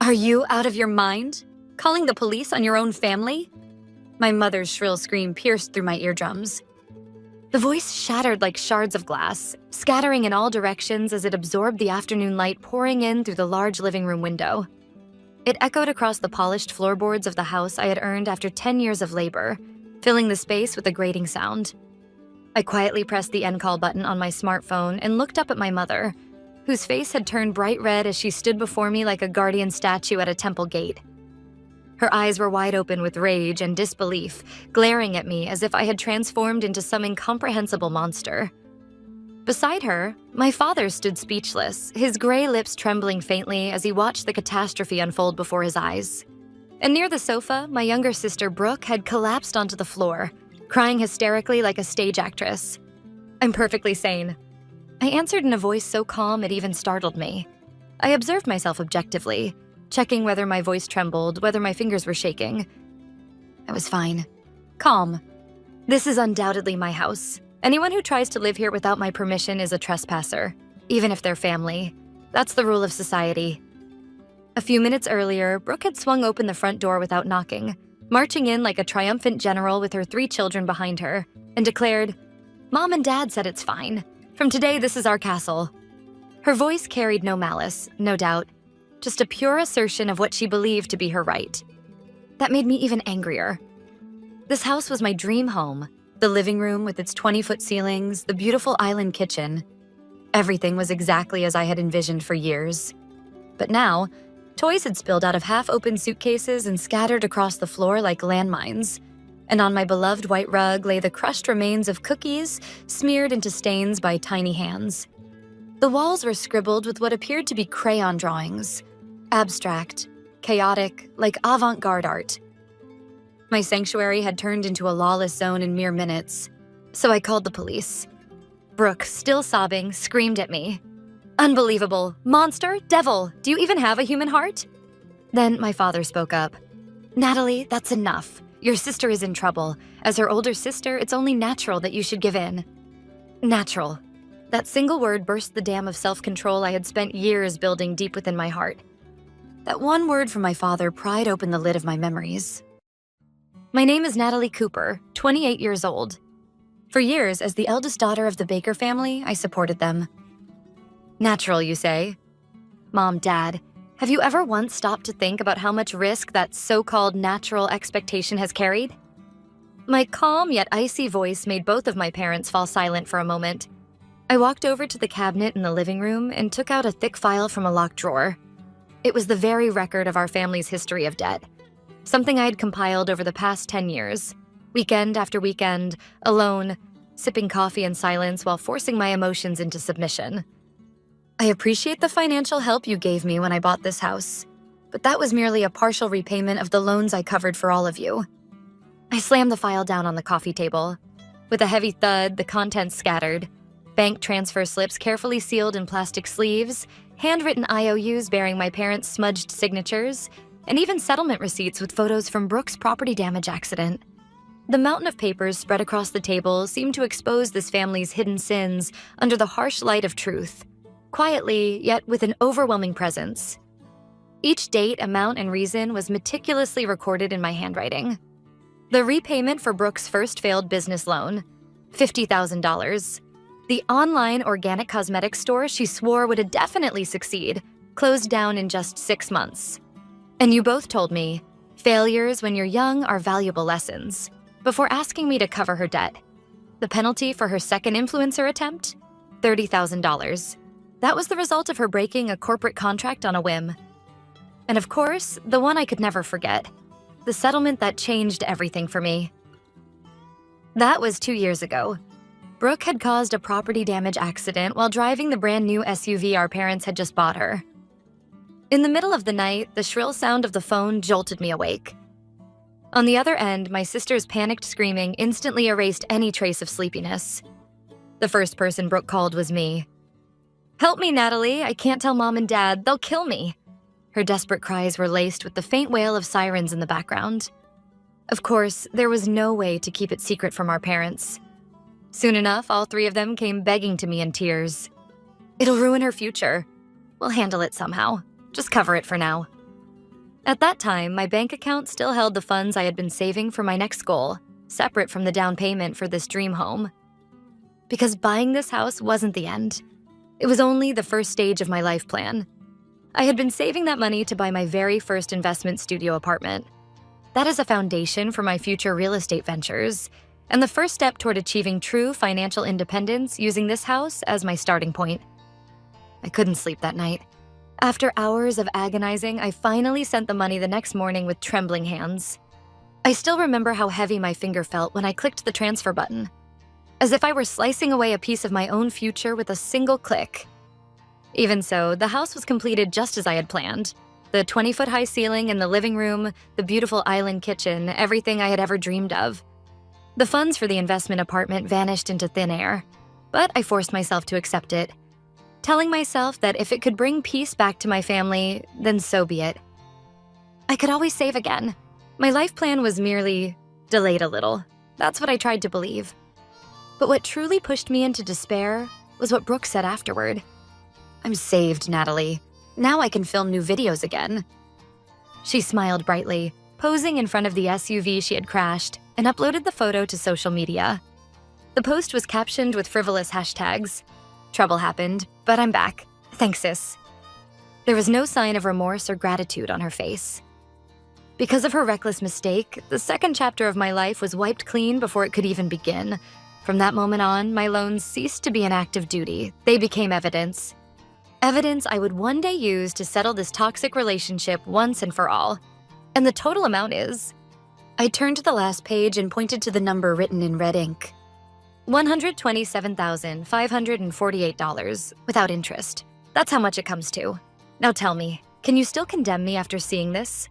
Are you out of your mind? Calling the police on your own family? My mother's shrill scream pierced through my eardrums. The voice shattered like shards of glass, scattering in all directions as it absorbed the afternoon light pouring in through the large living room window. It echoed across the polished floorboards of the house I had earned after 10 years of labor, filling the space with a grating sound. I quietly pressed the end call button on my smartphone and looked up at my mother, whose face had turned bright red as she stood before me like a guardian statue at a temple gate. Her eyes were wide open with rage and disbelief, glaring at me as if I had transformed into some incomprehensible monster. Beside her, my father stood speechless, his gray lips trembling faintly as he watched the catastrophe unfold before his eyes. And near the sofa, my younger sister Brooke had collapsed onto the floor, crying hysterically like a stage actress. "I'm perfectly sane." I answered in a voice so calm it even startled me. I observed myself objectively, checking whether my voice trembled, whether my fingers were shaking. I was fine. Calm. This is undoubtedly my house. Anyone who tries to live here without my permission is a trespasser, even if they're family. That's the rule of society. A few minutes earlier, Brooke had swung open the front door without knocking, marching in like a triumphant general with her 3 children behind her, and declared, "Mom and Dad said it's fine. From today, this is our castle." Her voice carried no malice, no doubt, just a pure assertion of what she believed to be her right. That made me even angrier. This house was my dream home, the living room with its 20-foot ceilings, the beautiful island kitchen. Everything was exactly as I had envisioned for years. But now, toys had spilled out of half-open suitcases and scattered across the floor like landmines, and on my beloved white rug lay the crushed remains of cookies smeared into stains by tiny hands. The walls were scribbled with what appeared to be crayon drawings, abstract, chaotic, like avant-garde art. My sanctuary had turned into a lawless zone in mere minutes, so I called the police. Brooke, still sobbing, screamed at me. "Unbelievable! Monster! Devil! Do you even have a human heart?" Then my father spoke up. "Natalie, that's enough. Your sister is in trouble. As her older sister, it's only natural that you should give in." Natural. That single word burst the dam of self-control I had spent years building deep within my heart. That one word from my father pried open the lid of my memories. My name is Natalie Cooper, 28 years old. For years, as the eldest daughter of the Baker family, I supported them. Natural, you say? Mom, Dad, have you ever once stopped to think about how much risk that so-called natural expectation has carried? My calm yet icy voice made both of my parents fall silent for a moment. I walked over to the cabinet in the living room and took out a thick file from a locked drawer. It was the very record of our family's history of debt. Something I had compiled over the past 10 years, weekend after weekend, alone, sipping coffee in silence while forcing my emotions into submission. I appreciate the financial help you gave me when I bought this house, but that was merely a partial repayment of the loans I covered for all of you. I slammed the file down on the coffee table. With a heavy thud, the contents scattered. Bank transfer slips carefully sealed in plastic sleeves, handwritten IOUs bearing my parents' smudged signatures, and even settlement receipts with photos from Brooke's property damage accident. The mountain of papers spread across the table seemed to expose this family's hidden sins under the harsh light of truth, quietly, yet with an overwhelming presence. Each date, amount, and reason was meticulously recorded in my handwriting. The repayment for Brooke's first failed business loan, $50,000. The online organic cosmetics store she swore would definitely succeed, closed down in just 6 months. And you both told me, failures when you're young are valuable lessons, before asking me to cover her debt. The penalty for her second influencer attempt? $30,000. That was the result of her breaking a corporate contract on a whim. And of course, the one I could never forget, the settlement that changed everything for me. That was 2 years ago. Brooke had caused a property damage accident while driving the brand new SUV our parents had just bought her. In the middle of the night, the shrill sound of the phone jolted me awake. On the other end, my sister's panicked screaming instantly erased any trace of sleepiness. The first person Brooke called was me. "Help me, Natalie, I can't tell Mom and Dad, they'll kill me." Her desperate cries were laced with the faint wail of sirens in the background. Of course, there was no way to keep it secret from our parents. Soon enough, all 3 of them came begging to me in tears. "It'll ruin her future. We'll handle it somehow. Just cover it for now." At that time, my bank account still held the funds I had been saving for my next goal, separate from the down payment for this dream home. Because buying this house wasn't the end. It was only the first stage of my life plan. I had been saving that money to buy my very first investment studio apartment. That is a foundation for my future real estate ventures, and the first step toward achieving true financial independence using this house as my starting point. I couldn't sleep that night. After hours of agonizing, I finally sent the money the next morning with trembling hands. I still remember how heavy my finger felt when I clicked the transfer button, as if I were slicing away a piece of my own future with a single click. Even so, the house was completed just as I had planned. The 20-foot-high ceiling in the living room, the beautiful island kitchen, everything I had ever dreamed of. The funds for the investment apartment vanished into thin air, but I forced myself to accept it, telling myself that if it could bring peace back to my family, then so be it. I could always save again. My life plan was merely delayed a little. That's what I tried to believe. But what truly pushed me into despair was what Brooke said afterward. "I'm saved, Natalie. Now I can film new videos again." She smiled brightly, posing in front of the SUV she had crashed, and uploaded the photo to social media. The post was captioned with frivolous hashtags. "Trouble happened, but I'm back. Thanks, sis." There was no sign of remorse or gratitude on her face. Because of her reckless mistake, the second chapter of my life was wiped clean before it could even begin. From that moment on, my loans ceased to be an act of duty. They became evidence. Evidence I would one day use to settle this toxic relationship once and for all. And the total amount is... I turned to the last page and pointed to the number written in red ink. $127,548 without interest. That's how much it comes to. Now tell me, can you still condemn me after seeing this?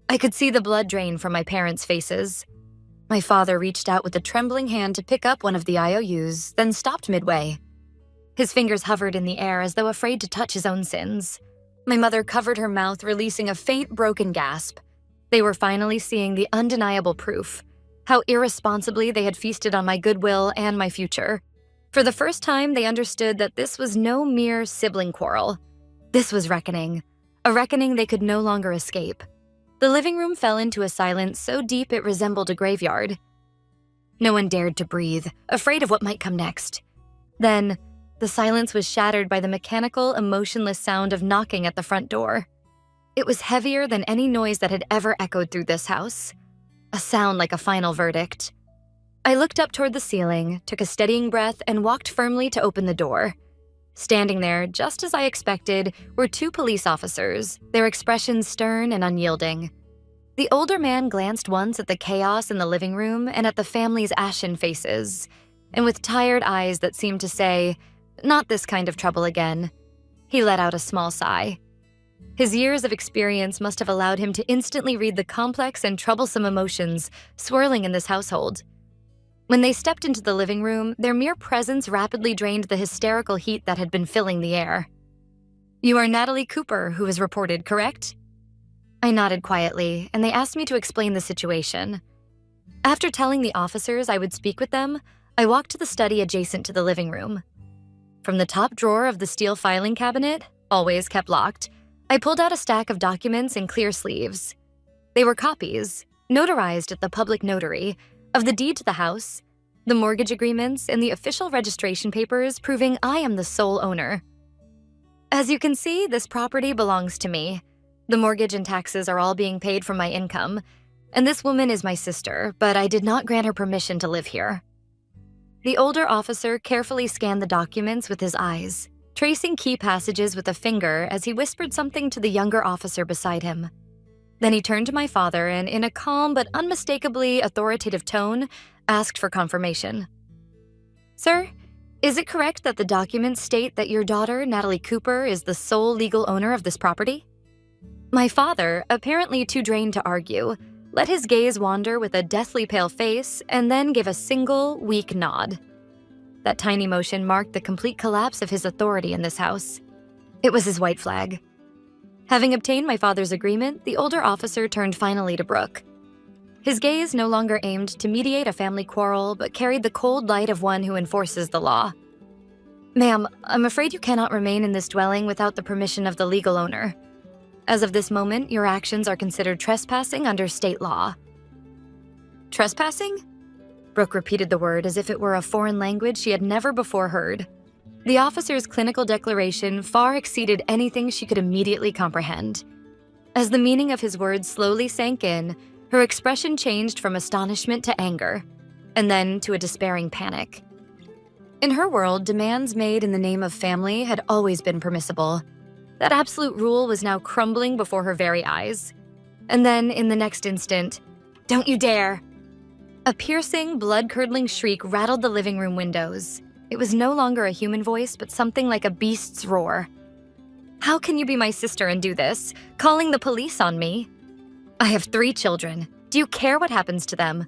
I could see the blood drain from my parents' faces. My father reached out with a trembling hand to pick up one of the IOUs, then stopped midway. His fingers hovered in the air as though afraid to touch his own sins. My mother covered her mouth, releasing a faint, broken gasp. They were finally seeing the undeniable proof, how irresponsibly they had feasted on my goodwill and my future. For the first time, they understood that this was no mere sibling quarrel. This was reckoning, a reckoning they could no longer escape. The living room fell into a silence so deep it resembled a graveyard. No one dared to breathe, afraid of what might come next. Then, the silence was shattered by the mechanical, emotionless sound of knocking at the front door. It was heavier than any noise that had ever echoed through this house, a sound like a final verdict. I looked up toward the ceiling, took a steadying breath, and walked firmly to open the door. Standing there, just as I expected, were two police officers, their expressions stern and unyielding. The older man glanced once at the chaos in the living room and at the family's ashen faces, and with tired eyes that seemed to say, "Not this kind of trouble again," he let out a small sigh. His years of experience must have allowed him to instantly read the complex and troublesome emotions swirling in this household. When they stepped into the living room, their mere presence rapidly drained the hysterical heat that had been filling the air. "You are Natalie Cooper, who is reported, correct?" I nodded quietly, and they asked me to explain the situation. After telling the officers I would speak with them, I walked to the study adjacent to the living room. From the top drawer of the steel filing cabinet, always kept locked, I pulled out a stack of documents in clear sleeves. They were copies, notarized at the public notary, of the deed to the house, the mortgage agreements, and the official registration papers proving I am the sole owner. As you can see, this property belongs to me. The mortgage and taxes are all being paid from my income, and this woman is my sister, but I did not grant her permission to live here. The older officer carefully scanned the documents with his eyes, tracing key passages with a finger as he whispered something to the younger officer beside him. Then he turned to my father and, in a calm but unmistakably authoritative tone, asked for confirmation. "Sir, is it correct that the documents state that your daughter, Natalie Cooper, is the sole legal owner of this property?" My father, apparently too drained to argue, let his gaze wander with a deathly pale face and then gave a single, weak nod. That tiny motion marked the complete collapse of his authority in this house. It was his white flag. Having obtained my father's agreement, the older officer turned finally to Brooke. His gaze no longer aimed to mediate a family quarrel, but carried the cold light of one who enforces the law. "Ma'am, I'm afraid you cannot remain in this dwelling without the permission of the legal owner. As of this moment, your actions are considered trespassing under state law. Trespassing? Brooke repeated the word as if it were a foreign language she had never before heard. The officer's clinical declaration far exceeded anything she could immediately comprehend. As the meaning of his words slowly sank in, her expression changed from astonishment to anger, and then to a despairing panic. In her world, demands made in the name of family had always been permissible. That absolute rule was now crumbling before her very eyes. And then, in the next instant, "Don't you dare!" A piercing, blood-curdling shriek rattled the living room windows. It was no longer a human voice, but something like a beast's roar. "How can you be my sister and do this? Calling the police on me? I have 3 children. Do you care what happens to them?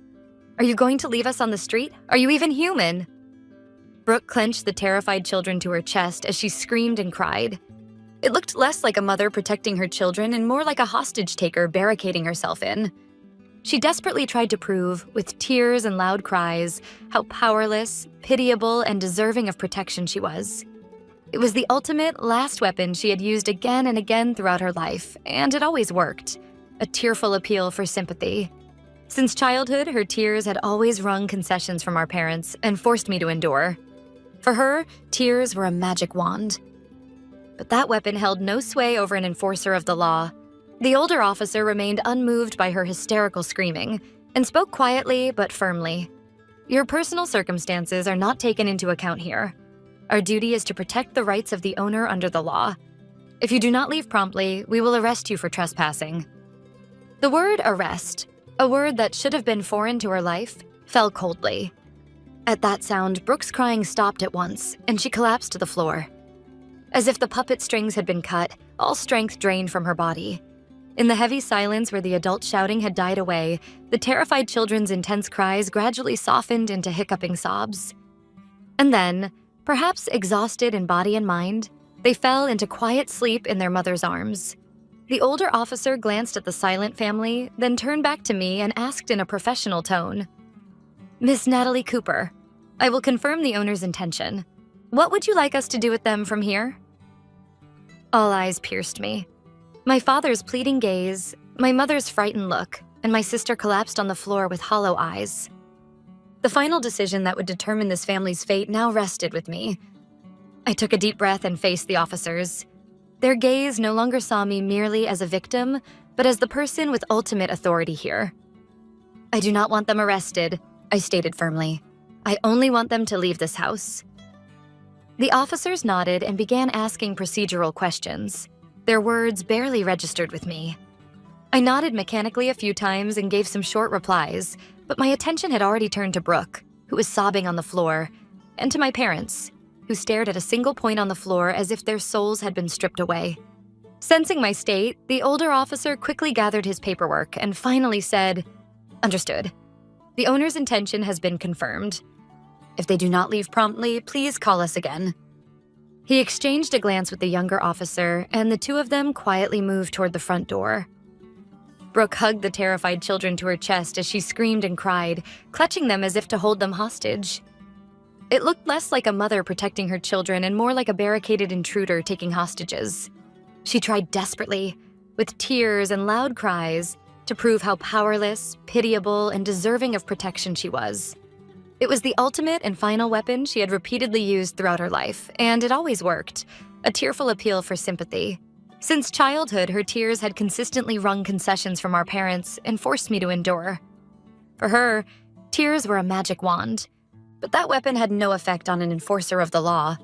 Are you going to leave us on the street? Are you even human?" Brooke clenched the terrified children to her chest as she screamed and cried. It looked less like a mother protecting her children and more like a hostage-taker barricading herself in. She desperately tried to prove, with tears and loud cries, how powerless, pitiable, and deserving of protection she was. It was the ultimate, last weapon she had used again and again throughout her life, and it always worked. A tearful appeal for sympathy. Since childhood, her tears had always wrung concessions from our parents and forced me to endure. For her, tears were a magic wand. But that weapon held no sway over an enforcer of the law. The older officer remained unmoved by her hysterical screaming and spoke quietly but firmly. "Your personal circumstances are not taken into account here. Our duty is to protect the rights of the owner under the law. If you do not leave promptly, we will arrest you for trespassing." The word arrest, a word that should have been foreign to her life, fell coldly. At that sound, Brooke's crying stopped at once, and she collapsed to the floor. As if the puppet strings had been cut, all strength drained from her body. In the heavy silence where the adult shouting had died away, the terrified children's intense cries gradually softened into hiccuping sobs. And then, perhaps exhausted in body and mind, they fell into quiet sleep in their mother's arms. The older officer glanced at the silent family, then turned back to me and asked in a professional tone, "Miss Natalie Cooper, I will confirm the owner's intention. What would you like us to do with them from here?" All eyes pierced me. My father's pleading gaze, my mother's frightened look, and my sister collapsed on the floor with hollow eyes. The final decision that would determine this family's fate now rested with me. I took a deep breath and faced the officers. Their gaze no longer saw me merely as a victim, but as the person with ultimate authority here. "I do not want them arrested," I stated firmly. "I only want them to leave this house." The officers nodded and began asking procedural questions. Their words barely registered with me. I nodded mechanically a few times and gave some short replies, but my attention had already turned to Brooke, who was sobbing on the floor, and to my parents, who stared at a single point on the floor as if their souls had been stripped away. Sensing my state, the older officer quickly gathered his paperwork and finally said, "Understood. The owner's intention has been confirmed. If they do not leave promptly, please call us again." He exchanged a glance with the younger officer, and the two of them quietly moved toward the front door. Brooke hugged the terrified children to her chest as she screamed and cried, clutching them as if to hold them hostage. It looked less like a mother protecting her children and more like a barricaded intruder taking hostages. She tried desperately, with tears and loud cries, to prove how powerless, pitiable, and deserving of protection she was. It was the ultimate and final weapon she had repeatedly used throughout her life, and it always worked, a tearful appeal for sympathy. Since childhood, her tears had consistently wrung concessions from our parents and forced me to endure. For her, tears were a magic wand, but that weapon had no effect on an enforcer of the law.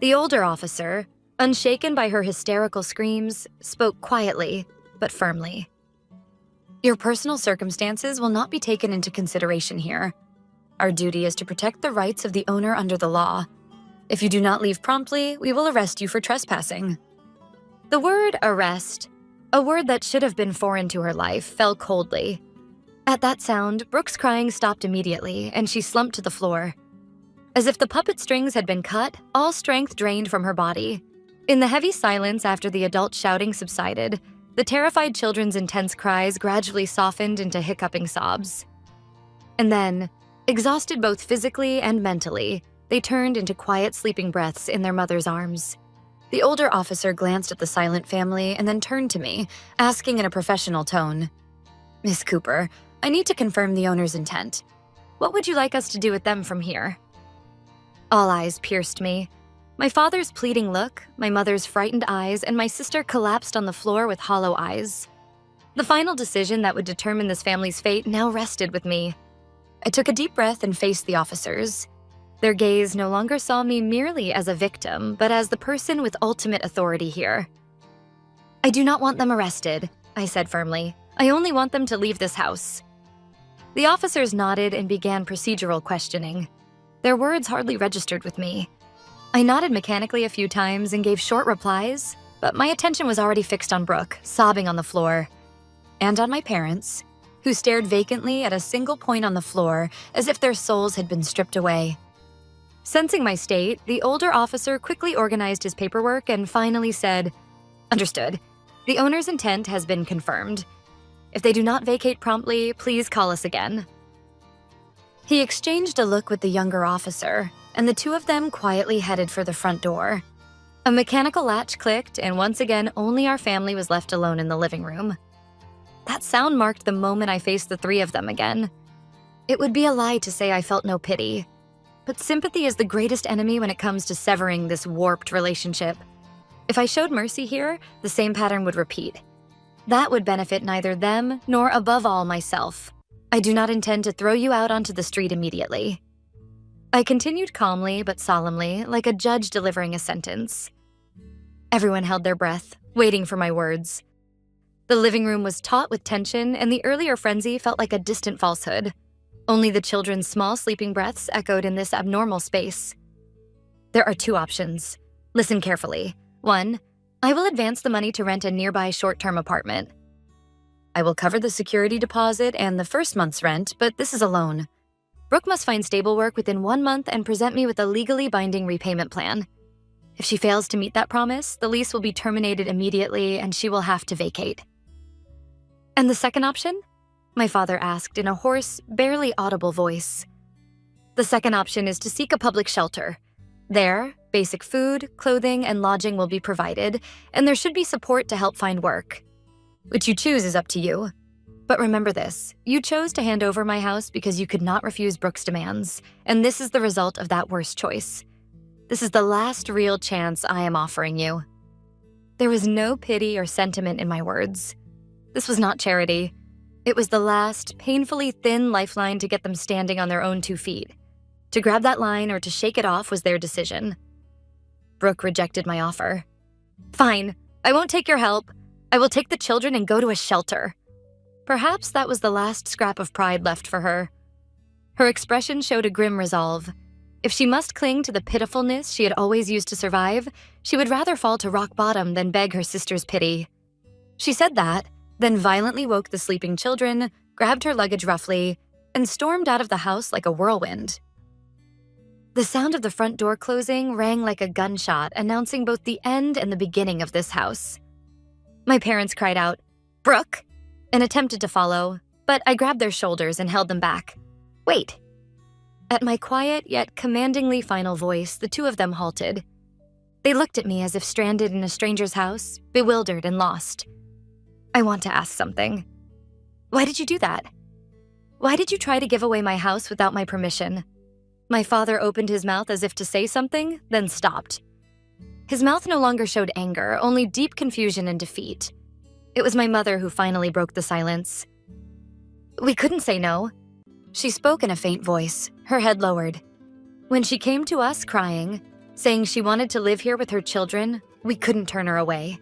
The older officer, unshaken by her hysterical screams, spoke quietly, but firmly. "Your personal circumstances will not be taken into consideration here. Our duty is to protect the rights of the owner under the law. If you do not leave promptly, we will arrest you for trespassing." The word arrest, a word that should have been foreign to her life, fell coldly. At that sound, Brooke's crying stopped immediately, and she slumped to the floor. As if the puppet strings had been cut, all strength drained from her body. In the heavy silence after the adult shouting subsided, the terrified children's intense cries gradually softened into hiccuping sobs. And then, exhausted both physically and mentally, they turned into quiet sleeping breaths in their mother's arms. The older officer glanced at the silent family and then turned to me, asking in a professional tone, "Miss Cooper, I need to confirm the owner's intent. What would you like us to do with them from here?" All eyes pierced me. My father's pleading look, my mother's frightened eyes, and my sister collapsed on the floor with hollow eyes. The final decision that would determine this family's fate now rested with me. I took a deep breath and faced the officers. Their gaze no longer saw me merely as a victim, but as the person with ultimate authority here. "I do not want them arrested," I said firmly. "I only want them to leave this house." The officers nodded and began procedural questioning. Their words hardly registered with me. I nodded mechanically a few times and gave short replies, but my attention was already fixed on Brooke, sobbing on the floor, and on my parents, who stared vacantly at a single point on the floor as if their souls had been stripped away. Sensing my state, the older officer quickly organized his paperwork and finally said, "Understood. The owner's intent has been confirmed. If they do not vacate promptly, please call us again." He exchanged a look with the younger officer, and the two of them quietly headed for the front door. A mechanical latch clicked, and once again, only our family was left alone in the living room. That sound marked the moment I faced the three of them again. It would be a lie to say I felt no pity, but sympathy is the greatest enemy when it comes to severing this warped relationship. If I showed mercy here, the same pattern would repeat. That would benefit neither them nor, above all, myself. I do not intend to throw you out onto the street immediately. I continued calmly but solemnly, like a judge delivering a sentence. Everyone held their breath, waiting for my words. The living room was taut with tension, and the earlier frenzy felt like a distant falsehood. Only the children's small sleeping breaths echoed in this abnormal space. There are two options. Listen carefully. 1, I will advance the money to rent a nearby short-term apartment. I will cover the security deposit and the first month's rent, but this is a loan. Brooke must find stable work within 1 month and present me with a legally binding repayment plan. If she fails to meet that promise, the lease will be terminated immediately and she will have to vacate. "And the second option?" my father asked in a hoarse, barely audible voice. "The second option is to seek a public shelter. There, basic food, clothing, and lodging will be provided, and there should be support to help find work. Which you choose is up to you. But remember this, you chose to hand over my house because you could not refuse Brooke's demands, and this is the result of that worst choice. This is the last real chance I am offering you." There was no pity or sentiment in my words. This was not charity. It was the last, painfully thin lifeline to get them standing on their own 2 feet. To grab that line or to shake it off was their decision. Brooke rejected my offer. "Fine, I won't take your help. I will take the children and go to a shelter." Perhaps that was the last scrap of pride left for her. Her expression showed a grim resolve. If she must cling to the pitifulness she had always used to survive, she would rather fall to rock bottom than beg her sister's pity. She said that, then violently woke the sleeping children, grabbed her luggage roughly, and stormed out of the house like a whirlwind. The sound of the front door closing rang like a gunshot, announcing both the end and the beginning of this house. My parents cried out, "Brooke!" and attempted to follow, but I grabbed their shoulders and held them back. "Wait." At my quiet yet commandingly final voice, the two of them halted. They looked at me as if stranded in a stranger's house, bewildered and lost. "I want to ask something. Why did you do that? Why did you try to give away my house without my permission?" My father opened his mouth as if to say something, then stopped. His mouth no longer showed anger, only deep confusion and defeat. It was my mother who finally broke the silence. "We couldn't say no." She spoke in a faint voice, her head lowered. "When she came to us crying, saying she wanted to live here with her children, we couldn't turn her away.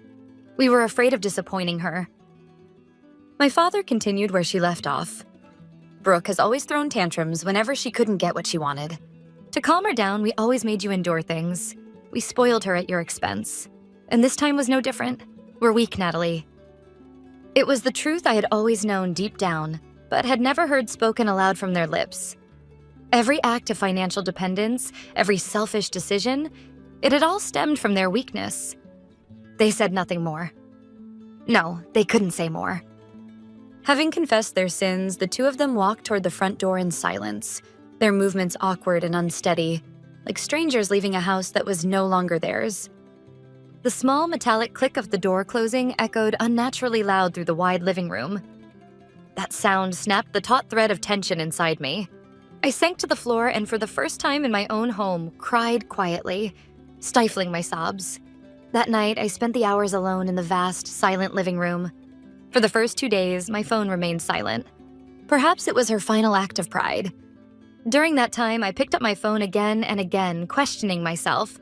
We were afraid of disappointing her." My father continued where she left off. "Brooke has always thrown tantrums whenever she couldn't get what she wanted. To calm her down, we always made you endure things. We spoiled her at your expense. And this time was no different. We're weak, Natalie." It was the truth I had always known deep down, but had never heard spoken aloud from their lips. Every act of financial dependence, every selfish decision, it had all stemmed from their weakness. They said nothing more. No, they couldn't say more. Having confessed their sins, the two of them walked toward the front door in silence, their movements awkward and unsteady, like strangers leaving a house that was no longer theirs. The small metallic click of the door closing echoed unnaturally loud through the wide living room. That sound snapped the taut thread of tension inside me. I sank to the floor and for the first time in my own home, cried quietly, stifling my sobs. That night, I spent the hours alone in the vast, silent living room. For the first 2 days, my phone remained silent. Perhaps it was her final act of pride. During that time, I picked up my phone again and again, questioning myself.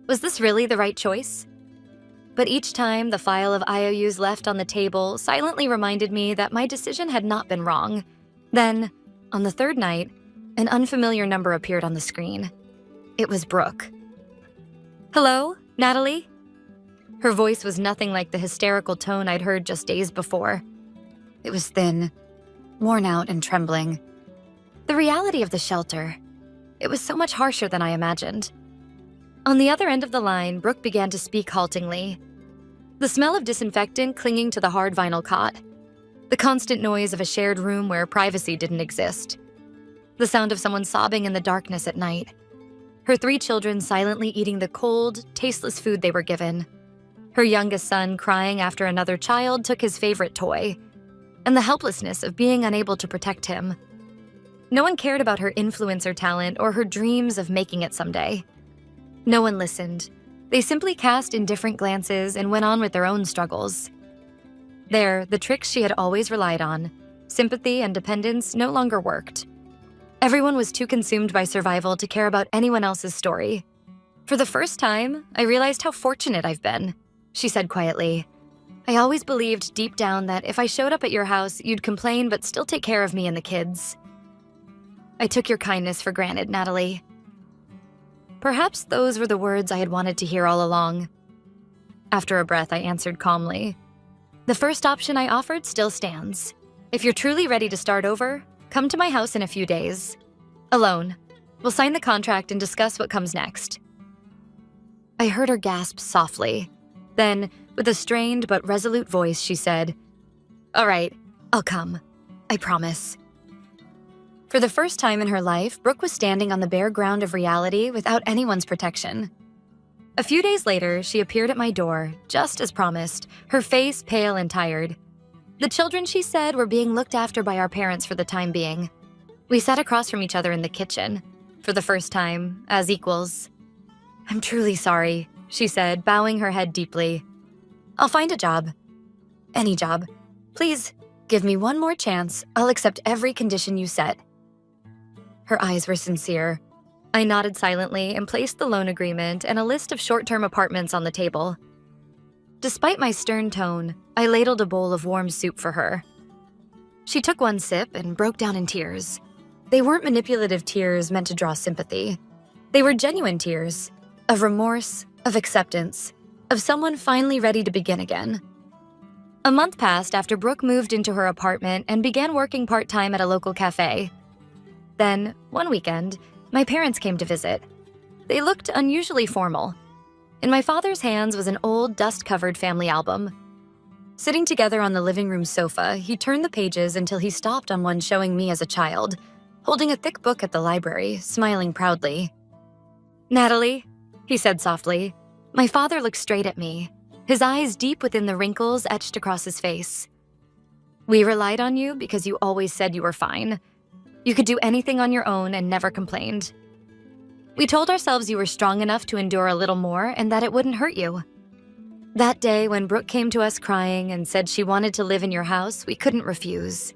Was this really the right choice? But each time, the file of IOUs left on the table silently reminded me that my decision had not been wrong. Then, on the third night, an unfamiliar number appeared on the screen. It was Brooke. "Hello, Natalie?" Her voice was nothing like the hysterical tone I'd heard just days before. It was thin, worn out and trembling. The reality of the shelter. It was so much harsher than I imagined. On the other end of the line, Brooke began to speak haltingly. The smell of disinfectant clinging to the hard vinyl cot. The constant noise of a shared room where privacy didn't exist. The sound of someone sobbing in the darkness at night. Her 3 children silently eating the cold, tasteless food they were given. Her youngest son crying after another child took his favorite toy. And the helplessness of being unable to protect him. No one cared about her influencer talent or her dreams of making it someday. No one listened. They simply cast indifferent glances and went on with their own struggles. There, the tricks she had always relied on, sympathy and dependence, no longer worked. Everyone was too consumed by survival to care about anyone else's story. For the first time, I realized how fortunate I've been, she said quietly. I always believed deep down that if I showed up at your house, you'd complain but still take care of me and the kids. I took your kindness for granted, Natalie. Perhaps those were the words I had wanted to hear all along. After a breath, I answered calmly. The first option I offered still stands. If you're truly ready to start over, come to my house in a few days. Alone. We'll sign the contract and discuss what comes next. I heard her gasp softly. Then, with a strained but resolute voice, she said, "All right, I'll come. I promise." For the first time in her life, Brooke was standing on the bare ground of reality without anyone's protection. A few days later, she appeared at my door, just as promised, her face pale and tired. The children, she said, were being looked after by our parents for the time being. We sat across from each other in the kitchen, for the first time, as equals. "I'm truly sorry," she said, bowing her head deeply. "I'll find a job. Any job. Please, give me one more chance. I'll accept every condition you set." Her eyes were sincere. I nodded silently and placed the loan agreement and a list of short-term apartments on the table. Despite my stern tone, I ladled a bowl of warm soup for her. She took one sip and broke down in tears. They weren't manipulative tears meant to draw sympathy. They were genuine tears, of remorse, of acceptance, of someone finally ready to begin again. A month passed after Brooke moved into her apartment and began working part-time at a local cafe. Then, one weekend, my parents came to visit. They looked unusually formal. In my father's hands was an old, dust-covered family album. Sitting together on the living room sofa, he turned the pages until he stopped on one showing me as a child, holding a thick book at the library, smiling proudly. "Natalie," he said softly. My father looked straight at me, his eyes deep within the wrinkles etched across his face. "We relied on you because you always said you were fine. You could do anything on your own and never complained. We told ourselves you were strong enough to endure a little more and that it wouldn't hurt you. That day when Brooke came to us crying and said she wanted to live in your house, we couldn't refuse.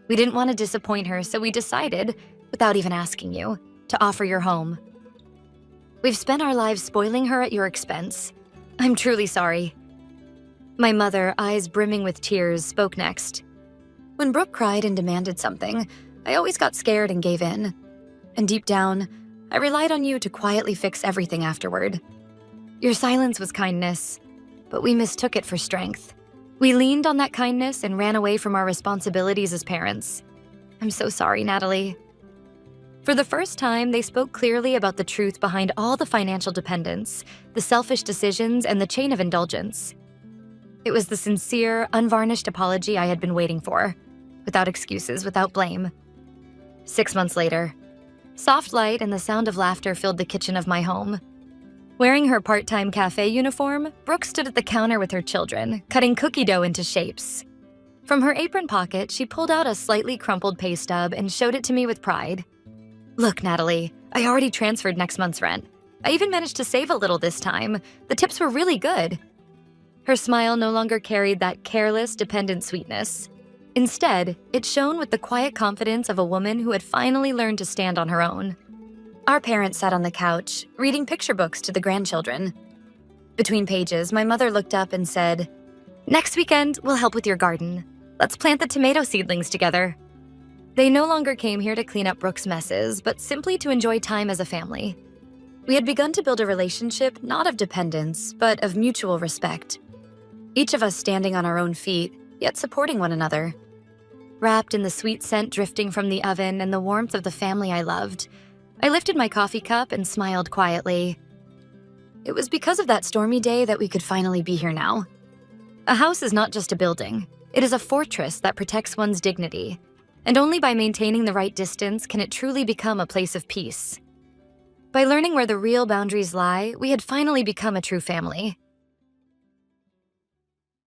We didn't want to disappoint her, so we decided, without even asking you, to offer your home. We've spent our lives spoiling her at your expense. I'm truly sorry." My mother, eyes brimming with tears, spoke next. "When Brooke cried and demanded something, I always got scared and gave in. And deep down, I relied on you to quietly fix everything afterward. Your silence was kindness, but we mistook it for strength. We leaned on that kindness and ran away from our responsibilities as parents. I'm so sorry, Natalie." For the first time, they spoke clearly about the truth behind all the financial dependence, the selfish decisions, and the chain of indulgence. It was the sincere, unvarnished apology I had been waiting for, without excuses, without blame. 6 months later, soft light and the sound of laughter filled the kitchen of my home. Wearing her part-time cafe uniform, Brooke stood at the counter with her children, cutting cookie dough into shapes. From her apron pocket, she pulled out a slightly crumpled pay stub and showed it to me with pride. "Look, Natalie, I already transferred next month's rent. I even managed to save a little this time. The tips were really good." Her smile no longer carried that careless, dependent sweetness. Instead, it shone with the quiet confidence of a woman who had finally learned to stand on her own. Our parents sat on the couch, reading picture books to the grandchildren. Between pages, my mother looked up and said, "Next weekend, we'll help with your garden. Let's plant the tomato seedlings together." They no longer came here to clean up Brooke's messes, but simply to enjoy time as a family. We had begun to build a relationship not of dependence, but of mutual respect. Each of us standing on our own feet, yet supporting one another. Wrapped in the sweet scent drifting from the oven and the warmth of the family I loved, I lifted my coffee cup and smiled quietly. It was because of that stormy day that we could finally be here now. A house is not just a building. It is a fortress that protects one's dignity, and only by maintaining the right distance can it truly become a place of peace. By learning where the real boundaries lie, we had finally become a true family.